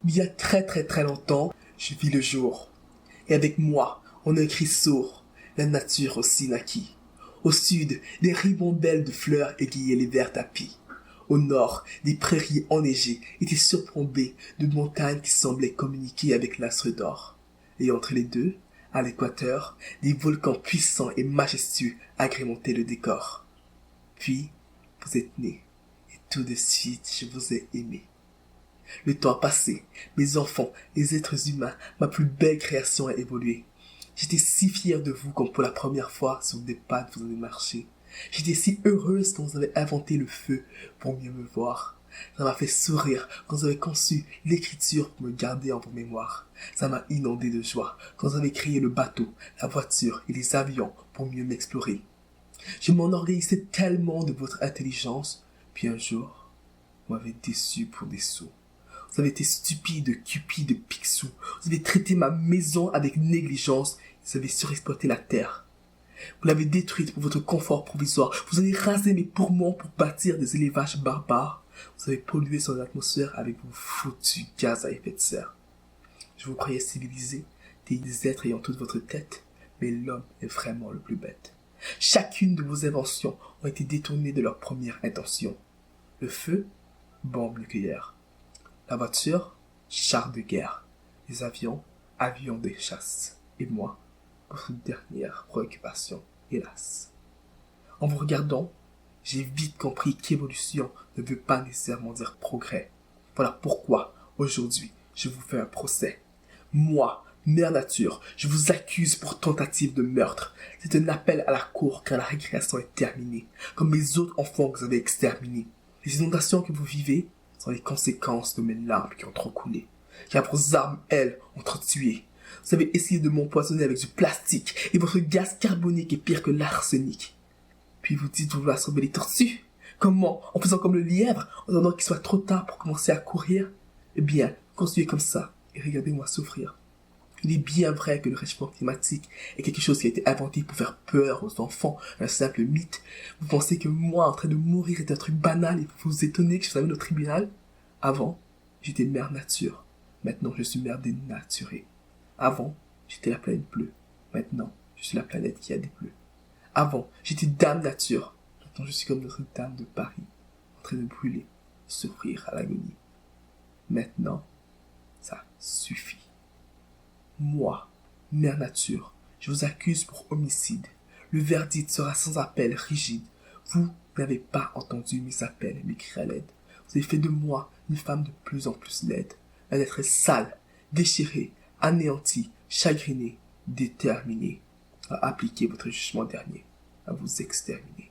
Il y a très longtemps, je vis le jour. Et avec moi, on a un cri sourd. La nature aussi naquit. Au sud, des ribambelles de fleurs égayaient les verts tapis. Au nord, des prairies enneigées étaient surplombées de montagnes qui semblaient communiquer avec l'astre d'or. Et entre les deux, à l'équateur, des volcans puissants et majestueux agrémentaient le décor. Puis, vous êtes nés, et tout de suite je vous ai aimé. Le temps a passé, mes enfants, les êtres humains, ma plus belle création a évolué. J'étais si fière de vous comme pour la première fois sur des pattes vous avez marché. J'étais si heureuse quand vous avez inventé le feu pour mieux me voir. Ça m'a fait sourire quand vous avez conçu l'écriture pour me garder en vos mémoires. Ça m'a inondé de joie quand vous avez créé le bateau, la voiture et les avions pour mieux m'explorer. Je m'enorgueillissais tellement de votre intelligence, puis un jour, vous m'avez déçu pour des sous. Vous avez été stupide, cupide, picsou. Vous avez traité ma maison avec négligence. Vous avez surexploité la terre. Vous l'avez détruite pour votre confort provisoire. Vous avez rasé mes poumons pour bâtir des élevages barbares. Vous avez pollué son atmosphère avec vos foutus gaz à effet de serre. Je vous croyais civilisé, des êtres ayant toute votre tête, mais l'homme est vraiment le plus bête. Chacune de vos inventions ont été détournées de leur première intention. Le feu, bombe nucléaire. La voiture, char de guerre. Les avions, avions de chasse. Et moi, votre dernière préoccupation, hélas. En vous regardant, j'ai vite compris qu'évolution ne veut pas nécessairement dire progrès. Voilà pourquoi, aujourd'hui, je vous fais un procès. Moi, Mère Nature, je vous accuse pour tentative de meurtre. C'est un appel à la cour car la récréation est terminée, comme mes autres enfants que vous avez exterminés. Les inondations que vous vivez sont les conséquences de mes larmes qui ont trop coulé. Car vos armes, elles, ont trop tué. Vous avez essayé de m'empoisonner avec du plastique et votre gaz carbonique est pire que l'arsenic. Puis vous dites vouloir sauver les tortues. Comment? En faisant comme le lièvre, en attendant qu'il soit trop tard pour commencer à courir? Eh bien, continuez comme ça et regardez-moi souffrir. Il est bien vrai que le réchauffement climatique est quelque chose qui a été inventé pour faire peur aux enfants, un simple mythe. Vous pensez que moi, en train de mourir, est un truc banal et vous vous étonnez que je sois au tribunal? Avant, j'étais mère nature. Maintenant, je suis mère dénaturée. Avant, j'étais la planète bleue. Maintenant, je suis la planète qui a des bleus. Avant, j'étais dame nature. Maintenant, je suis comme Notre-Dame de Paris, en train de brûler, de souffrir à l'agonie. Maintenant, ça suffit. Moi, Mère Nature, je vous accuse pour homicide. Le verdict sera sans appel, rigide. Vous n'avez pas entendu mes appels, mes cris à l'aide. Vous avez fait de moi une femme de plus en plus laide. Un être sale, déchiré, anéanti, chagriné, déterminé à appliquer votre jugement dernier, à vous exterminer.